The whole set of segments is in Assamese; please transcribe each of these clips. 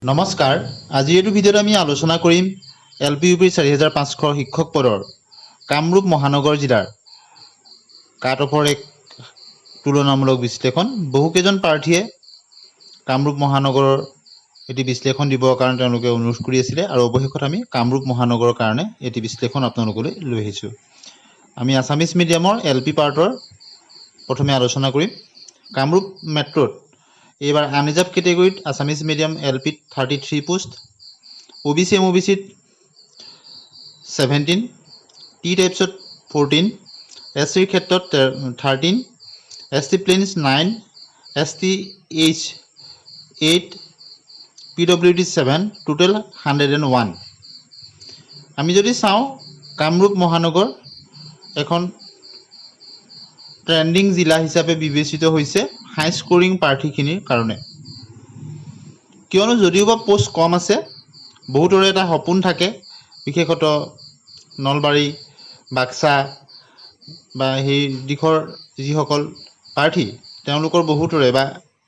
নমস্কাৰ, আজিৰ এইটো ভিডিঅ'ত আমি আলোচনা কৰিম LPUP 4500 শিক্ষক পদৰ কামৰূপ মহানগৰ জিলাৰ কাট অফৰ এক তুলনামূলক বিশ্লেষণ। বহুকেইজন প্ৰাৰ্থীয়ে কামৰূপ মহানগৰৰ এটি বিশ্লেষণ দিবৰ কাৰণে তেওঁলোকে অনুৰোধ কৰি আছিলে আৰু অৱশেষত আমি কামৰূপ মহানগৰৰ কাৰণে এটি বিশ্লেষণ আপোনালোকলৈ লৈ আহিছোঁ। আমি আছামিজ মিডিয়ামৰ LP পাৰ্টৰ প্ৰথমে আলোচনা কৰিম। কামৰূপ মেট্ৰ'ত এইবাৰ আনৰিজাৰ্ভ কেটেগৰীত আছামিজ মিডিয়াম LPত 33 পোষ্ট, OBC MOBCত 17, টি টাইপছত 14, SCৰ ক্ষেত্ৰত 13, ST plains 9, ST H 8, PWD 7, total 101। আমি যদি চাওঁ কামৰূপ মহানগৰ এখন ট্ৰেণ্ডিং জিলা হিচাপে বিবেচিত হৈছে হাই স্কোৰিং প্ৰাৰ্থীখিনিৰ কাৰণে। কিয়নো যদিওবা পোষ্ট কম আছে, বহুতৰে এটা সপোন থাকে, বিশেষতঃ নলবাৰী, বাক্সা বা সেই দিশৰ যিসকল প্ৰাৰ্থী তেওঁলোকৰ বহুতৰে বা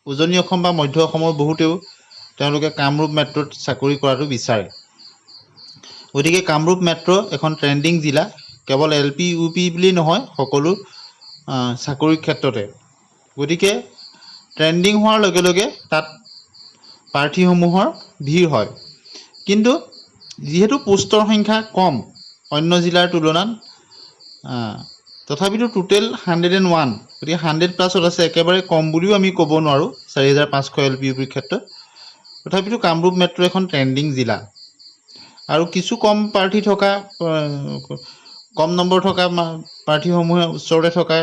উজনি অসম বা মধ্য অসমৰ বহুতেও তেওঁলোকে কামৰূপ মেট্ৰ'ত চাকৰি কৰাটো বিচাৰে। গতিকে কামৰূপ মেট্ৰ' এখন ট্ৰেণ্ডিং জিলা, কেৱল LPUP বুলি নহয়, সকলো চাকৰিৰ ক্ষেত্ৰতে। গতিকে ট্ৰেণ্ডিং হোৱাৰ লগে লগে তাত প্ৰাৰ্থীসমূহৰ ভিৰ হয়। কিন্তু যিহেতু পোষ্টৰ সংখ্যা কম অন্য জিলাৰ তুলনাত, তথাপিতো টোটেল 101, গতিকে 100+ আছে, একেবাৰে কম বুলিও আমি ক'ব নোৱাৰোঁ 4500 LPUPৰ ক্ষেত্ৰত। তথাপিতো কামৰূপ মেট্ৰ' এখন ট্ৰেণ্ডিং জিলা আৰু কিছু কম প্ৰাৰ্থী থকা কম নম্বৰ থকা প্ৰাৰ্থীসমূহে ওচৰতে থকা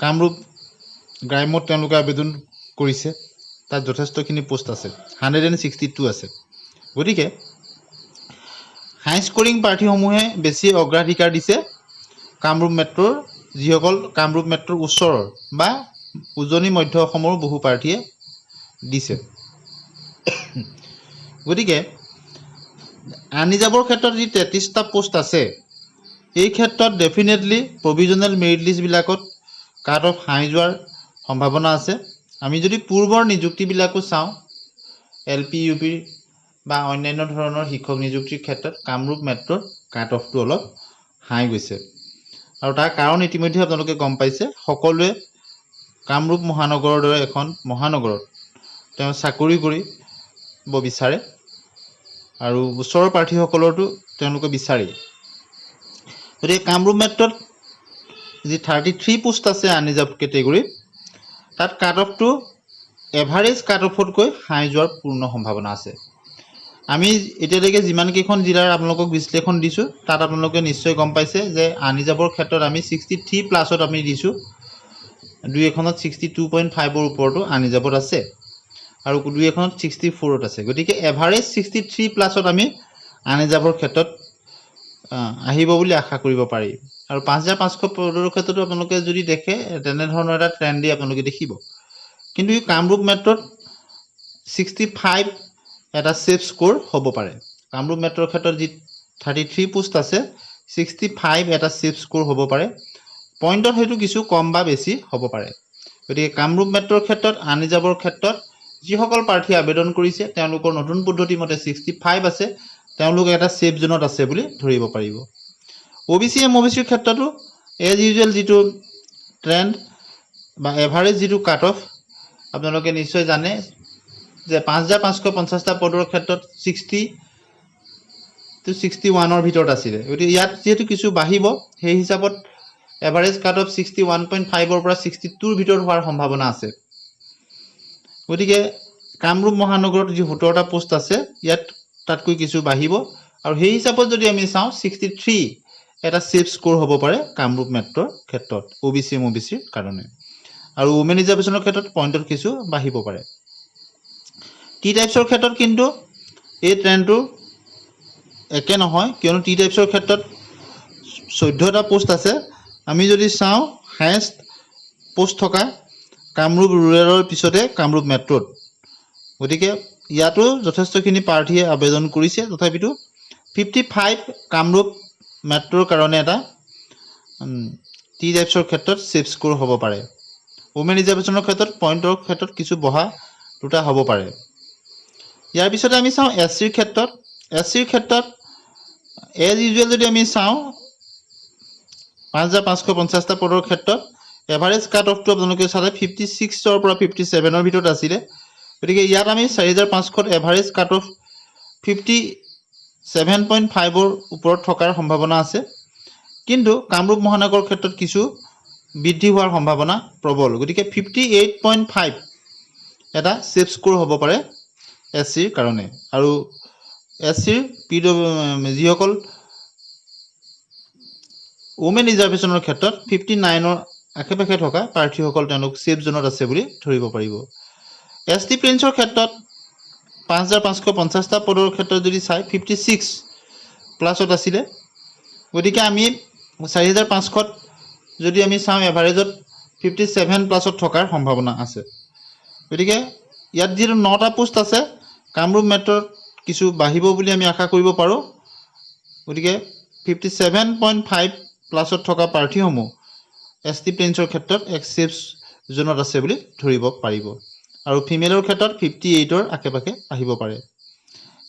কামৰূপ গ্ৰাম্যত তেওঁলোকে আবেদন কৰিছে। তাত যথেষ্টখিনি পোষ্ট আছে, 162 আছে। গতিকে হাই স্কোৰিং প্ৰাৰ্থীসমূহে বেছি অগ্ৰাধিকাৰ দিছে কামৰূপ মেট্ৰ'ৰ, যিসকল কামৰূপ মেট্ৰ'ৰ ওচৰৰ বা উজনি মধ্য অসমৰো বহু প্ৰাৰ্থীয়ে দিছে। গতিকে আনৰিজাৰ্ভৰ ক্ষেত্ৰত যি 33টা পোষ্ট আছে, এই ক্ষেত্ৰত ডেফিনেটলি প্ৰভিজনেল মেৰিট লিষ্টবিলাকত কাট অফ হাই যোৱাৰ সম্ভাৱনা আছে। আমি যদি পূৰ্বৰ নিযুক্তিবিলাকো চাওঁ LPUPৰ বা অন্যান্য ধৰণৰ শিক্ষক নিযুক্তিৰ ক্ষেত্ৰত কামৰূপ মেট্ৰ'ৰ কাট অফটো অলপ হাই গৈছে। আৰু তাৰ কাৰণ ইতিমধ্যে আপোনালোকে গম পাইছে, সকলোৱে কামৰূপ মহানগৰৰ দৰে এখন মহানগৰত তেওঁ চাকৰি কৰিব বিচাৰে আৰু ওচৰৰ প্ৰাৰ্থীসকলৰতো তেওঁলোকে বিচাৰেই। গতিকে কামৰূপ মেট্ৰ'ত যি 33 পোষ্ট আছে আনৰিজাৰ্ভ কেটেগৰীত, তাত কাট অফটো এভাৰেজ কাট অফতকৈ হাই যোৱাৰ পূৰ্ণ সম্ভাৱনা আছে। আমি এতিয়ালৈকে যিমানকেইখন জিলাৰ আপোনালোকক বিশ্লেষণ দিছোঁ, তাত আপোনালোকে নিশ্চয় গম পাইছে যে আনৰিজাৰ্ভৰ ক্ষেত্ৰত আমি 63+ আমি দিছোঁ, দুই এখনত 62.5ৰ ওপৰতো আনৰিজাৰ্ভত আছে আৰু দুই এখনত 64ত আছে। গতিকে এভাৰেজ 63+ আমি আনৰিজাৰ্ভৰ ক্ষেত্ৰত আহিব বুলি আশা কৰিব পাৰি। আৰু 5500 পদৰ ক্ষেত্ৰতো আপোনালোকে যদি দেখে তেনেধৰণৰ এটা ট্ৰেণ্ডেই আপোনালোকে দেখিব। কিন্তু এই কামৰূপ মেট্ৰ'ত 65 এটা ছেফ স্ক'ৰ হ'ব পাৰে। কামৰূপ মেট্ৰ'ৰ ক্ষেত্ৰত যি 33 পোষ্ট আছে, 65 এটা ছেফ স্ক'ৰ হ'ব পাৰে। পইণ্টত হয়তো কিছু কম বা বেছি হ'ব পাৰে। গতিকে কামৰূপ মেট্ৰ'ৰ ক্ষেত্ৰত আনৰিজাৰ্ভৰ ক্ষেত্ৰত যিসকল প্ৰাৰ্থী আবেদন কৰিছে তেওঁলোকৰ নতুন পদ্ধতি মতে 65 আছে, তেওঁলোক এটা ছেফ জোনত আছে বুলি ধৰিব পাৰিব। OBC MOBCৰ ক্ষেত্ৰতো এজ ইউজুৱেল যিটো ট্ৰেণ্ড বা এভাৰেজ যিটো কাট অফ আপোনালোকে নিশ্চয় জানে যে 5550টা পদৰ ক্ষেত্ৰত 60 to 61ৰ ভিতৰত আছিলে। গতিকে ইয়াত যিহেতু কিছু বাঢ়িব, সেই হিচাপত এভাৰেজ কাট অফ 61.5ৰ পৰা 62ৰ ভিতৰত হোৱাৰ সম্ভাৱনা আছে। গতিকে কামৰূপ মহানগৰত যি 17টা পোষ্ট আছে, ইয়াত তাতকৈ কিছু বাঢ়িব আৰু সেই হিচাপত যদি আমি চাওঁ 63 এটা ছেফ স্ক'ৰ হ'ব পাৰে কামৰূপ মেট্ৰ'ৰ ক্ষেত্ৰত OBC MOBCৰ কাৰণে। আৰু ওমেন ৰিজাৰ্ভেশ্যনৰ ক্ষেত্ৰত পইণ্টত কিছু বাঢ়িব পাৰে। টি টাইপছৰ ক্ষেত্ৰত কিন্তু এই ট্ৰেণ্ডটো একে নহয়, কিয়নো টি টাইপছৰ ক্ষেত্ৰত 14টা পোষ্ট আছে। আমি যদি চাওঁ হায়েষ্ট পোষ্ট থকা কামৰূপ ৰুৰেলৰ পিছতে কামৰূপ মেট্ৰ'ত। গতিকে ইয়াতো যথেষ্টখিনি প্ৰাৰ্থীয়ে আবেদন কৰিছে, তথাপিতো 55 কামৰূপ মেট্ৰ'ৰ কাৰণে এটা টি টাইপছৰ ক্ষেত্ৰত ছেফ স্ক'ৰ হ'ব পাৰে। ওমেন ৰিজাৰ্ভেশ্যনৰ ক্ষেত্ৰত পইণ্টৰ ক্ষেত্ৰত কিছু বঢ়া দুটা হ'ব পাৰে। ইয়াৰ পিছতে আমি চাওঁ এছচিৰ ক্ষেত্ৰত এজ ইউজুৱেল যদি আমি চাওঁ ৫,৫৫০টা পদৰ ক্ষেত্ৰত এভাৰেজ কাট অফটো আপোনালোকে চালে 56ৰ পৰা 57ৰ ভিতৰত আছিলে। গতিকে ইয়াত আমি ৪,৫০০ত এভাৰেজ কাট অফ 57.5ৰ ওপৰত থকাৰ সম্ভাৱনা আছে। কিন্তু কামৰূপ মহানগৰৰ ক্ষেত্ৰত কিছু বৃদ্ধি হোৱাৰ সম্ভাৱনা প্ৰবল। গতিকে 58.5 এটা ছেফ স্ক'ৰ হ'ব পাৰে এছচিৰ কাৰণে। আৰু এছচিৰ যিসকল ওমেন ৰিজাৰ্ভেশ্যনৰ ক্ষেত্ৰত 59ৰ আশে-পাশে থকা প্ৰাৰ্থীসকল তেওঁলোক ছেফ জোনত আছে বুলি ধৰিব পাৰিব। এছ টি প্ৰিন্সৰ ক্ষেত্ৰত ৫,৫৫০টা পদৰ ক্ষেত্ৰত যদি চাই 56 প্লাছত আছিলে। গতিকে আমি ৪,৫০০ত যদি আমি চাওঁ এভাৰেজত 57 প্লাছত থকাৰ সম্ভাৱনা আছে। গতিকে ইয়াত যিহেতু 9টা পোষ্ট আছে, কামৰূপ মেট্ৰত কিছু বাঢ়িব বুলি আমি আশা কৰিব পাৰোঁ। গতিকে 57.5 প্লাছত থকা প্ৰাৰ্থীসমূহ এছ টি প্ৰিন্সৰ ক্ষেত্ৰত এক ছেফ জোনত আছে বুলি ধৰিব পাৰিব। আৰু ফিমেলৰ ক্ষেত্ৰত 58ৰ আশে-পাশে আহিব পাৰে।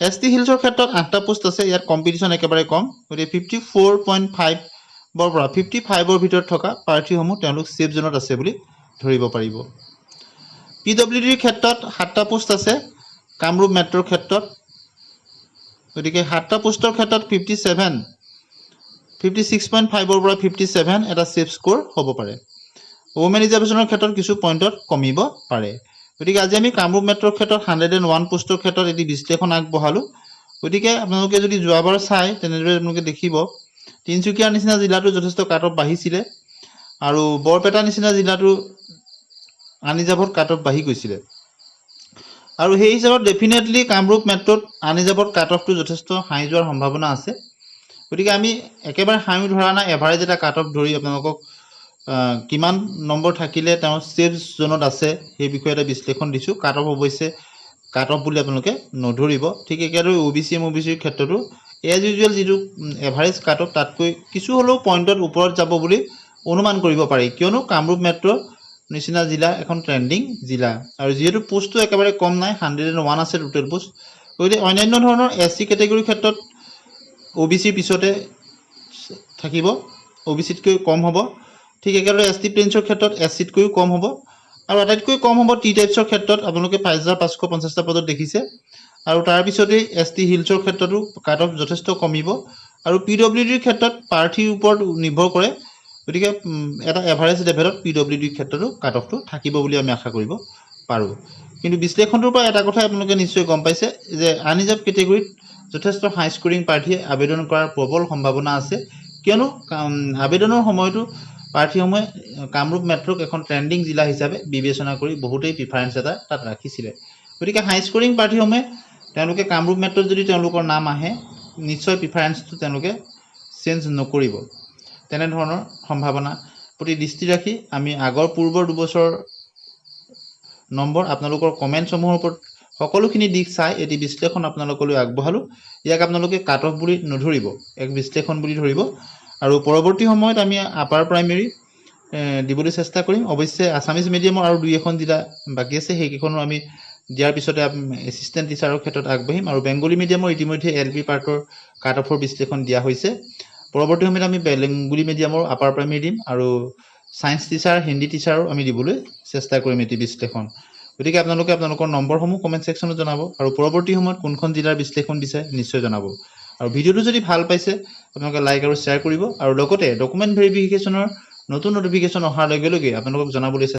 এছ টি হিলছৰ ক্ষেত্ৰত 8টা পোষ্ট আছে, ইয়াত কম্পিটিশ্যন একেবাৰে কম। গতিকে 54.5ৰ পৰা 55ৰ ভিতৰত থকা প্ৰাৰ্থীসমূহ তেওঁলোক ছেফ জোনত আছে বুলি ধৰিব পাৰিব। PWDৰ ক্ষেত্ৰত 7টা পোষ্ট আছে কামৰূপ মেট্ৰৰ ক্ষেত্ৰত। গতিকে 7টা পোষ্টৰ ক্ষেত্ৰত 56.5ৰ পৰা 57 এটা ছেফ স্ক'ৰ হ'ব পাৰে। ওমেন ৰিজাৰ্ভেশ্যনৰ ক্ষেত্ৰত কিছু পইণ্টত কমিব পাৰে। গতিকে আজি আমি কামৰূপ মেট্ৰৰ ক্ষেত্ৰত 101 পোষ্টৰ ক্ষেত্ৰত এটি বিশ্লেষণ আগবঢ়ালোঁ। গতিকে আপোনালোকে যদি যোৱাবাৰ চাই তেনেদৰে আপোনালোকে দেখিব তিনিচুকীয়াৰ নিচিনা জিলাটো যথেষ্ট কাট অফ বাঢ়িছিলে আৰু বৰপেটাৰ নিচিনা জিলাটো আন হিচাপত কাট অফ বাঢ়ি গৈছিলে। আৰু সেই হিচাপত ডেফিনেটলি কামৰূপ মেট্ৰত আন হিচাপত কাট অফটো যথেষ্ট হাই যোৱাৰ সম্ভাৱনা আছে। গতিকে আমি একেবাৰে হাইও ধৰা নাই, এভাৰেজ এটা কাট অফ ধৰি আপোনালোকক কিমান নম্বৰ থাকিলে তেওঁ ছেফ জোনত আছে সেই বিষয়ে এটা বিশ্লেষণ দিছোঁ। কাট অফ অৱশ্যে কাট অফ বুলি আপোনালোকে নধৰিব। ঠিক একেদৰে OBC MOBCৰ ক্ষেত্ৰতো এজ ইউজুৱেল যিটো এভাৰেজ কাট অফ তাতকৈ কিছু হ'লেও পইণ্টত ওপৰত যাব বুলি অনুমান কৰিব পাৰি, কিয়নো কামৰূপ মেট্ৰ নিচিনা জিলা এখন ট্ৰেণ্ডিং জিলা আৰু যিহেতু পোষ্টটো একেবাৰে কম নাই, 101 আছে টোটেল পোষ্ট। গতিকে অন্যান্য ধৰণৰ SC কেটেগৰীৰ ক্ষেত্ৰত OBCৰ পিছতে থাকিব, OBCতকৈ কম হ'ব। ঠিক একেদৰে ST প্ৰিন্সৰ ক্ষেত্ৰত SCতকৈও কম হ'ব আৰু আটাইতকৈ কম হ'ব টি টাইপছৰ ক্ষেত্ৰত। আপোনালোকে 5,550টা পদত দেখিছে। আৰু তাৰপিছতেই ST হিলছৰ ক্ষেত্ৰতো কাট অফ যথেষ্ট কমিব আৰু PWDৰ ক্ষেত্ৰত প্ৰাৰ্থীৰ ওপৰত নিৰ্ভৰ কৰে। গতিকে এটা এভাৰেজ লেভেলত PWDৰ ক্ষেত্ৰতো কাট অফটো থাকিব বুলি আমি আশা কৰিব পাৰোঁ। কিন্তু বিশ্লেষণটোৰ পৰা এটা কথাই আপোনালোকে নিশ্চয় গম পাইছে যে আনৰিজাৰ্ভ কেটেগৰীত যথেষ্ট হাই স্ক'ৰিং প্ৰাৰ্থীয়ে আবেদন কৰাৰ প্ৰবল সম্ভাৱনা আছে, কিয়নো আবেদনৰ সময়তো প্ৰাৰ্থীসমূহে কামৰূপ মেট্ৰক এখন ট্ৰেণ্ডিং জিলা হিচাপে বিবেচনা কৰি বহুতেই প্ৰিফাৰেঞ্চ এটা তাত ৰাখিছিলে। গতিকে হাই স্ক'ৰিং প্ৰাৰ্থীসমূহে তেওঁলোকে কামৰূপ মেট্ৰত যদি তেওঁলোকৰ নাম আহে নিশ্চয় প্ৰিফাৰেঞ্চটো তেওঁলোকে চেঞ্জ নকৰিব। তেনেধৰণৰ সম্ভাৱনা প্ৰতি দৃষ্টি ৰাখি আমি পূৰ্বৰ 2 বছৰৰ নম্বৰ আপোনালোকৰ কমেণ্টসমূহৰ ওপৰত সকলোখিনি দিশ চাই এটি বিশ্লেষণ আপোনালোকলৈ আগবঢ়ালোঁ। ইয়াক আপোনালোকে কাট অফ বুলি নধৰিব, এক বিশ্লেষণ বুলি ধৰিব। আৰু পৰৱৰ্তী সময়ত আমি আপাৰ প্ৰাইমেৰী দিবলৈ চেষ্টা কৰিম। অৱশ্যে আছামিজ মিডিয়ামৰ আৰু 2-এখন জিলা বাকী আছে, সেইকেইখনো আমি দিয়াৰ পিছতে এছিষ্টেণ্ট টিচাৰৰ ক্ষেত্ৰত আগবাঢ়িম। আৰু বেংগলী মিডিয়ামৰ ইতিমধ্যে LP পাৰ্টৰ কাট অফৰ বিশ্লেষণ দিয়া হৈছে। পৰৱৰ্তী সময়ত আমি বেংগলী মিডিয়ামৰ আপাৰ প্ৰাইমেৰী দিম আৰু ছায়েন্স টিচাৰ, হিন্দী টিচাৰো আমি দিবলৈ চেষ্টা কৰিম এটি বিশ্লেষণ। গতিকে আপোনালোকে আপোনালোকৰ নম্বৰসমূহ কমেণ্ট ছেকশ্যনত জনাব আৰু পৰৱৰ্তী সময়ত কোনখন জিলাৰ বিশ্লেষণ দিছে নিশ্চয় জনাব। আৰু ভিডিঅ'টো যদি ভাল পাইছে আপোনালোকে লাইক আৰু শ্বেয়াৰ কৰিব আৰু লগতে ডকুমেণ্ট ভেৰিফিকেশ্যনৰ নতুন নটিফিকেশ্যন অহাৰ লগে লগে আপোনালোকক জনাবলৈ